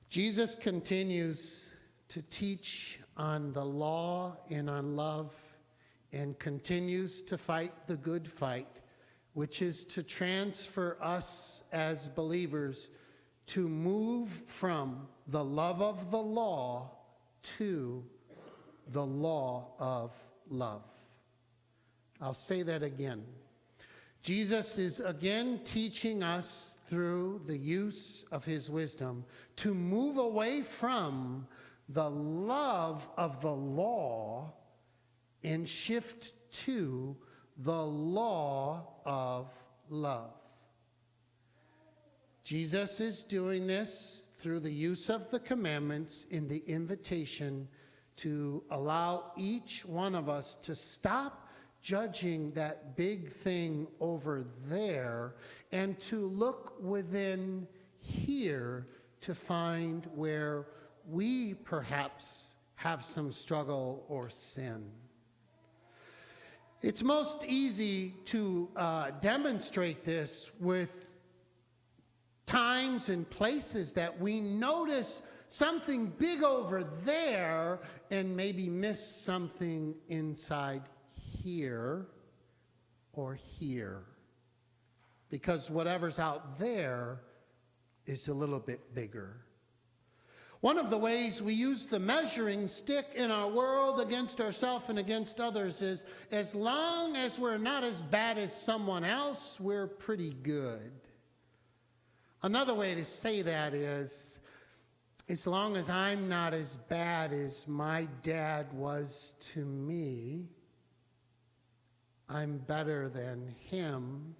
Jesus continues to teach on the law and on love and continues to fight the good fight, which is to transfer us as believers to move from the love of the law to the law of love. I'll say that again. Jesus is again teaching us through the use of his wisdom to move away from the love of the law and shift to the law of love. Jesus is doing this through the use of the commandments in the invitation to allow each one of us to stop judging that big thing over there and to look within here to find where we perhaps have some struggle or sin. It's most easy to demonstrate this with times and places that we notice something big over there and maybe miss something inside here or here, because whatever's out there is a little bit bigger. One of the ways we use the measuring stick in our world against ourselves and against others is, as long as we're not as bad as someone else, we're pretty good. Another way to say that is, as long as I'm not as bad as my dad was to me, I'm better than him.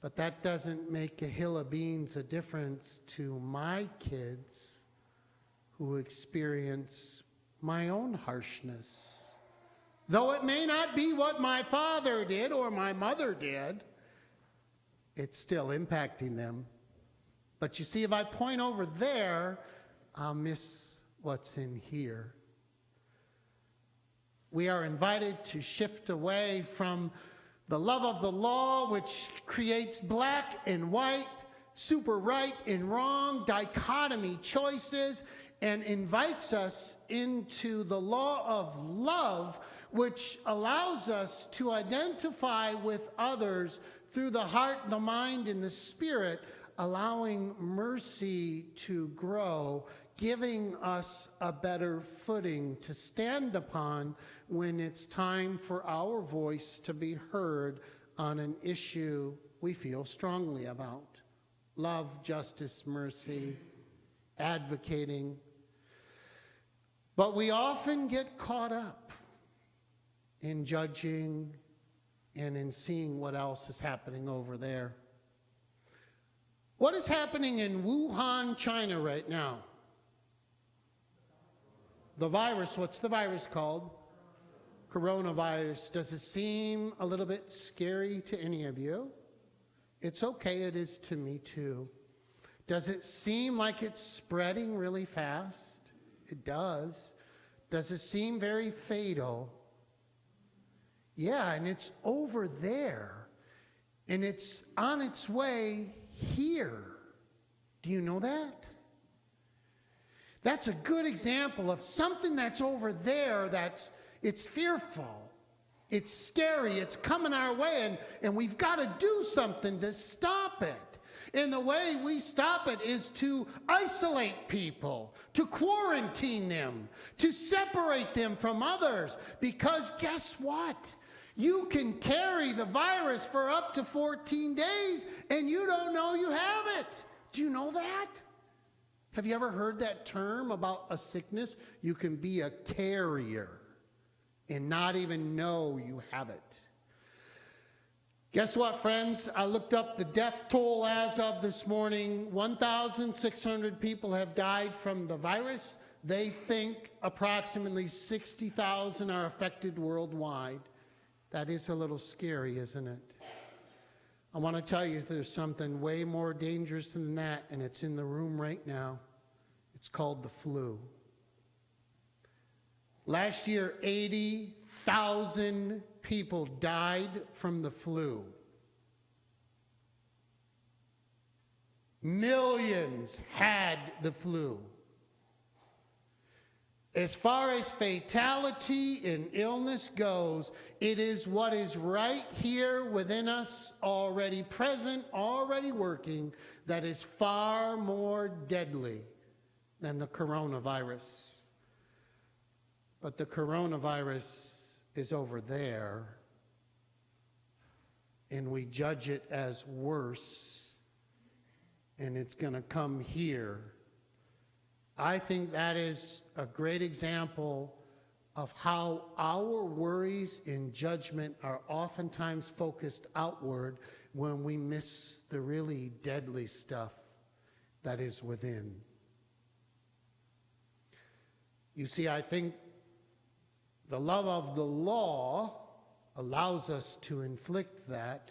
But that doesn't make a hill of beans a difference to my kids who experience my own harshness. Though it may not be what my father did or my mother did, it's still impacting them. But you see, if I point over there, I'll miss what's in here. We are invited to shift away from the love of the law, which creates black and white, super right and wrong, dichotomy choices, and invites us into the law of love, which allows us to identify with others through the heart, the mind, and the spirit, allowing mercy to grow, giving us a better footing to stand upon when it's time for our voice to be heard on an issue we feel strongly about. Love, justice, mercy, advocating. But we often get caught up in judging and in seeing what else is happening over there. What is happening in Wuhan, China right now? The virus, what's the virus called? Coronavirus. Does it seem a little bit scary to any of you? It's okay, it is to me too. Does it seem like it's spreading really fast? It does. Does it seem very fatal? Yeah, and it's over there. And it's on its way here. Do you know that? That's a good example of something that's over there it's fearful, it's scary, it's coming our way, and we've got to do something to stop it. And the way we stop it is to isolate people, to quarantine them, to separate them from others, because guess what? You can carry the virus for up to 14 days, and you don't know you have it. Do you know that? Have you ever heard that term about a sickness? You can be a carrier and not even know you have it. Guess what, friends? I looked up the death toll as of this morning. 1,600 people have died from the virus. They think approximately 60,000 are affected worldwide. That is a little scary, isn't it? I want to tell you there's something way more dangerous than that, and it's in the room right now. It's called the flu. Last year, 80,000 people died from the flu. Millions had the flu. As far as fatality and illness goes, it is what is right here within us, already present, already working, that is far more deadly than the coronavirus. But the coronavirus is over there, and we judge it as worse, and it's going to come here. I think that is a great example of how our worries and judgment are oftentimes focused outward when we miss the really deadly stuff that is within. You see, I think the love of the law allows us to inflict that,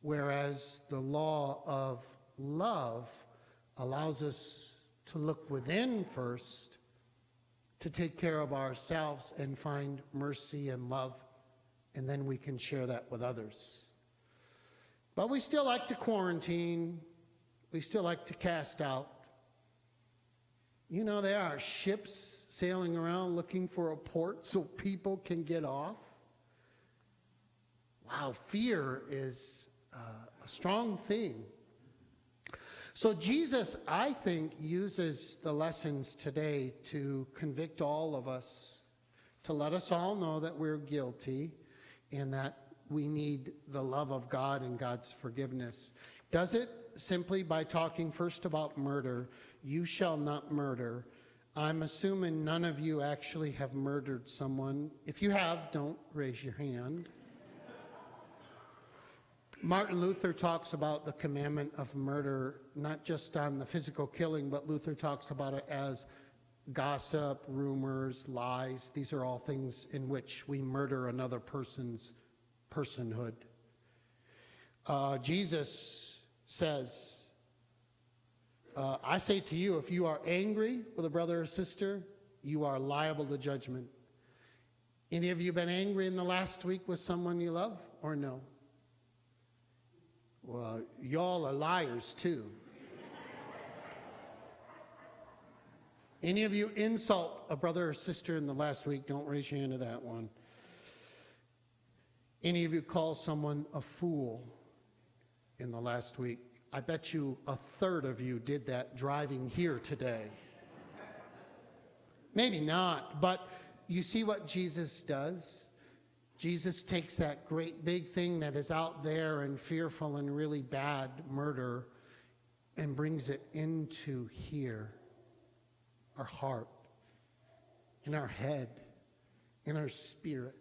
whereas the law of love allows us to look within first, to take care of ourselves and find mercy and love, and then we can share that with others. But we still like to quarantine. We still like to cast out. You know, there are ships sailing around looking for a port so people can get off. Wow, fear is a strong thing. So Jesus, I think, uses the lessons today to convict all of us, to let us all know that we're guilty and that we need the love of God and God's forgiveness. Does it simply by talking first about murder? You shall not murder. I'm assuming none of you actually have murdered someone. If you have, don't raise your hand. Martin Luther talks about the commandment of murder, not just on the physical killing, but Luther talks about it as gossip, rumors, lies. These are all things in which we murder another person's personhood. Jesus says, I say to you, if you are angry with a brother or sister, you are liable to judgment. Any of you been angry in the last week with someone you love, or no? Well, y'all are liars too. Any of you insult a brother or sister in the last week? Don't raise your hand to that one. Any of you call someone a fool in the last week? I bet you a third of you did that driving here today. Maybe not, but you see what Jesus does? Jesus takes that great big thing that is out there and fearful and really bad, murder, and brings it into here, our heart, in our head, in our spirit,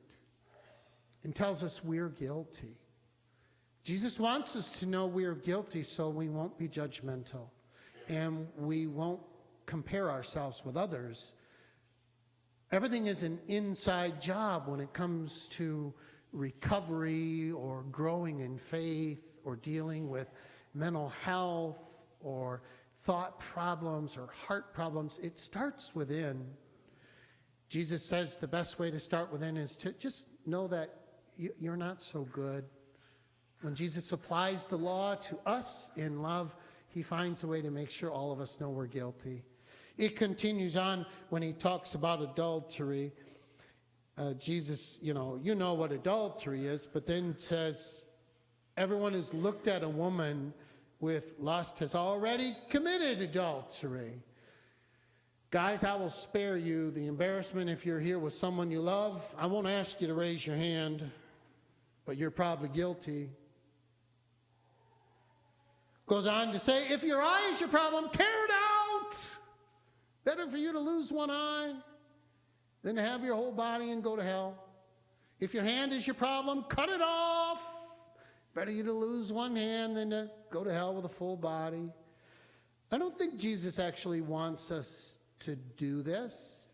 and tells us we're guilty. Jesus wants us to know we're guilty so we won't be judgmental and we won't compare ourselves with others. Everything is an inside job when it comes to recovery or growing in faith or dealing with mental health or thought problems or heart problems. It starts within. Jesus says the best way to start within is to just know that you're not so good. When Jesus applies the law to us in love, he finds a way to make sure all of us know we're guilty. It continues on when he talks about adultery. Jesus, you know what adultery is, but then says, everyone who's looked at a woman with lust has already committed adultery. Guys, I will spare you the embarrassment if you're here with someone you love. I won't ask you to raise your hand, but you're probably guilty. Goes on to say, if your eye is your problem, tear it out. Better for you to lose one eye than to have your whole body and go to hell. If your hand is your problem, cut it off. Better you to lose one hand than to go to hell with a full body. I don't think Jesus actually wants us to do this.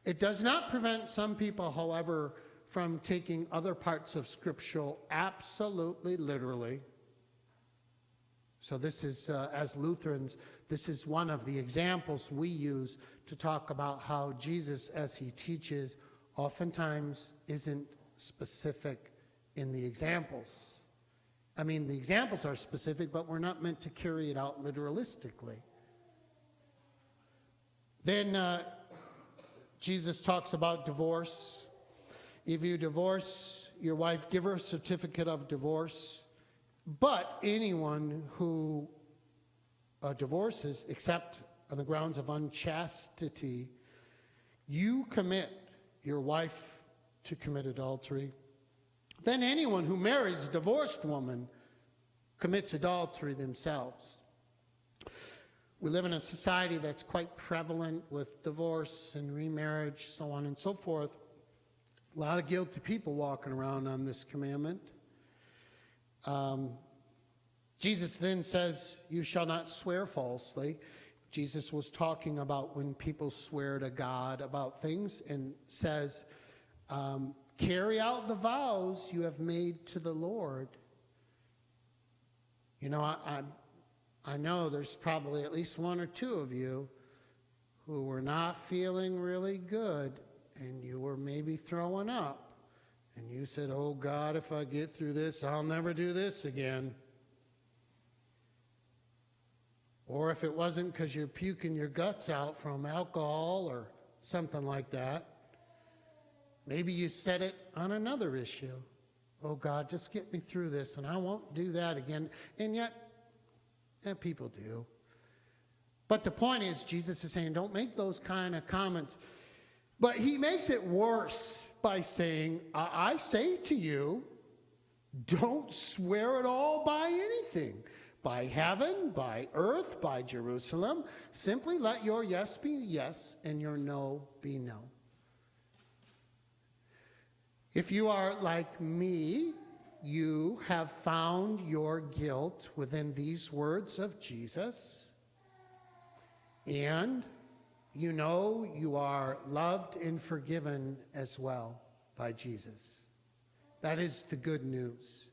It does not prevent some people, however, from taking other parts of Scripture absolutely literally. So this is, as Lutherans, this is one of the examples we use to talk about how Jesus, as he teaches, oftentimes isn't specific in the examples. I mean, the examples are specific, but we're not meant to carry it out literalistically. Then Jesus talks about divorce. If you divorce your wife, give her a certificate of divorce. But anyone who divorces, except on the grounds of unchastity, you commit your wife to commit adultery. Then anyone who marries a divorced woman commits adultery themselves. We live in a society that's quite prevalent with divorce and remarriage, so on and so forth. A lot of guilty people walking around on this commandment. Jesus then says, you shall not swear falsely. Jesus was talking about when people swear to God about things and says, carry out the vows you have made to the Lord. You know, I know there's probably at least one or two of you who were not feeling really good and you were maybe throwing up. And you said, oh God, if I get through this, I'll never do this again. Or if it wasn't because you're puking your guts out from alcohol or something like that, maybe you said it on another issue. Oh God, just get me through this and I won't do that again. And yet, people do. But the point is, Jesus is saying, don't make those kind of comments. But he makes it worse by saying, I say to you, don't swear at all by anything. By heaven, by earth, by Jerusalem. Simply let your yes be yes and your no be no. If you are like me, you have found your guilt within these words of Jesus. And you know you are loved and forgiven as well by Jesus. That is the good news.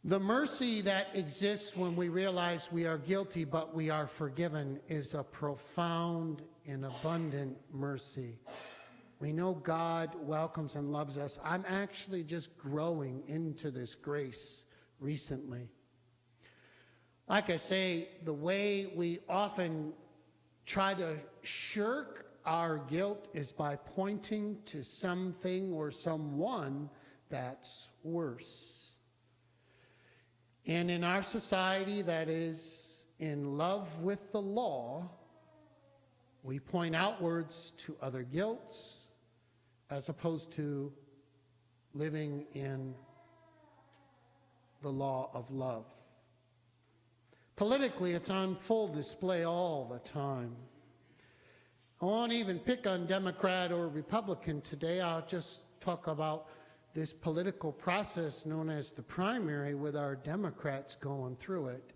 The mercy that exists when we realize we are guilty but we are forgiven is a profound and abundant mercy. We know God welcomes and loves us. I'm actually just growing into this grace recently. Like I say, the way we often try to shirk our guilt is by pointing to something or someone that's worse. And in our society that is in love with the law, we point outwards to other guilts as opposed to living in the law of love. Politically, it's on full display all the time. I won't even pick on Democrat or Republican today. I'll just talk about this political process known as the primary with our Democrats going through it.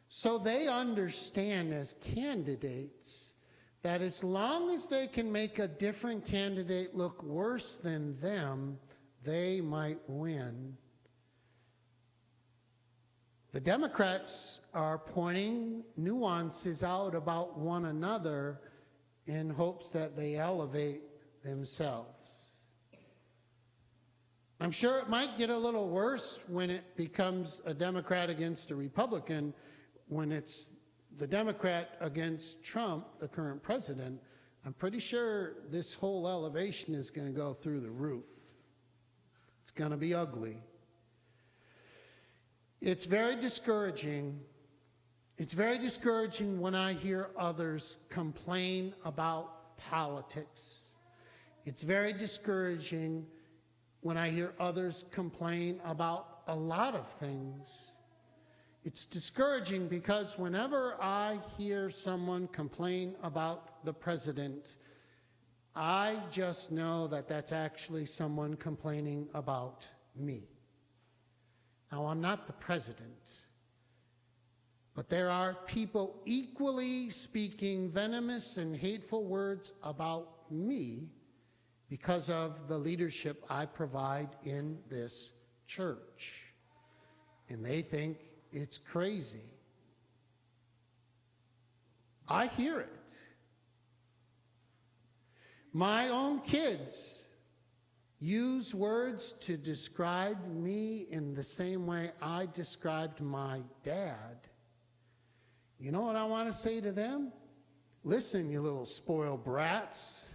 So they understand as candidates that as long as they can make a different candidate look worse than them, they might win. The Democrats are pointing nuances out about one another in hopes that they elevate themselves. I'm sure it might get a little worse when it becomes a Democrat against a Republican, when it's the Democrat against Trump, the current president. I'm pretty sure this whole elevation is going to go through the roof. It's going to be ugly. It's very discouraging. It's very discouraging when I hear others complain about politics. It's very discouraging when I hear others complain about a lot of things. It's discouraging because whenever I hear someone complain about the president, I just know that that's actually someone complaining about me. Now, I'm not the president, but there are people equally speaking venomous and hateful words about me because of the leadership I provide in this church. And they think it's crazy. I hear it. My own kids use words to describe me in the same way I described my dad, you know what I want to say to them? Listen, you little spoiled brats.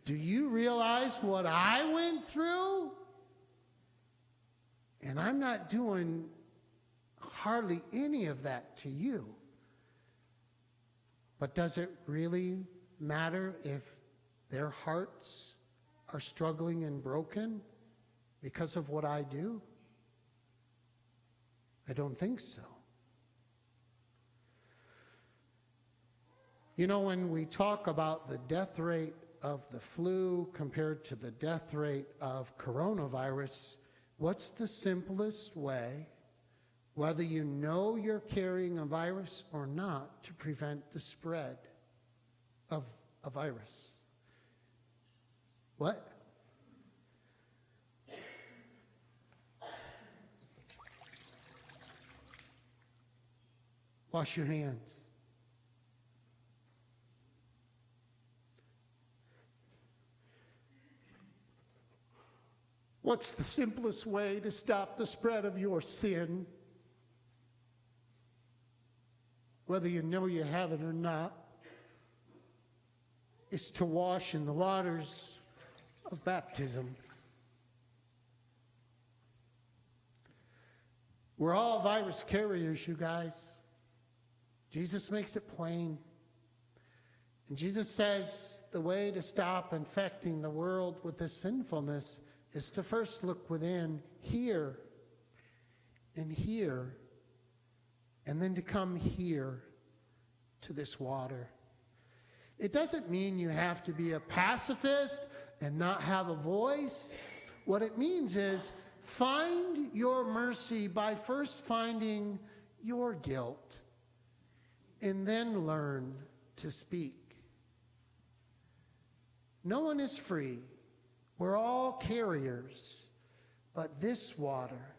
Do you realize what I went through? And I'm not doing hardly any of that to you. But does it really matter if their hearts are struggling and broken because of what I do? I don't think so. You know, when we talk about the death rate of the flu compared to the death rate of coronavirus, what's the simplest way, whether you know you're carrying a virus or not, to prevent the spread of a virus? What? Wash your hands. What's the simplest way to stop the spread of your sin? Whether you know you have it or not, is to wash in the waters of baptism. We're all virus carriers, you guys. Jesus makes it plain. And Jesus says the way to stop infecting the world with this sinfulness is to first look within, here, and here, and then to come here to this water. It doesn't mean you have to be a pacifist and not have a voice. What it means is find your mercy by first finding your guilt, and then learn to speak. No one is free. We're all carriers, but this water,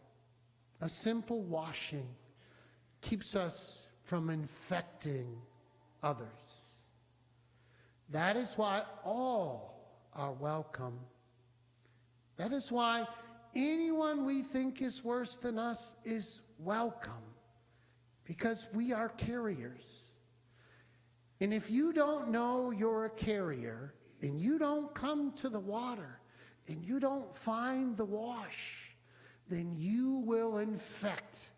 a simple washing, keeps us from infecting others. That is why all are welcome. That is why anyone we think is worse than us is welcome, because we are carriers. And if you don't know you're a carrier, and you don't come to the water, and you don't find the wash, then you will infect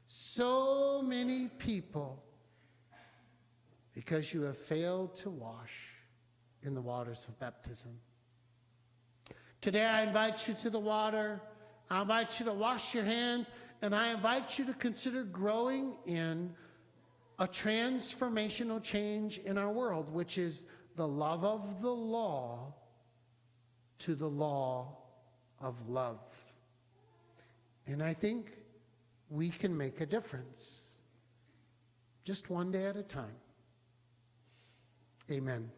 so many people because you have failed to wash in the waters of baptism. Today I invite you to the water. I invite you to wash your hands, and I invite you to consider growing in a transformational change in our world, which is the love of the law to the law of love. And I think we can make a difference, just one day at a time. Amen.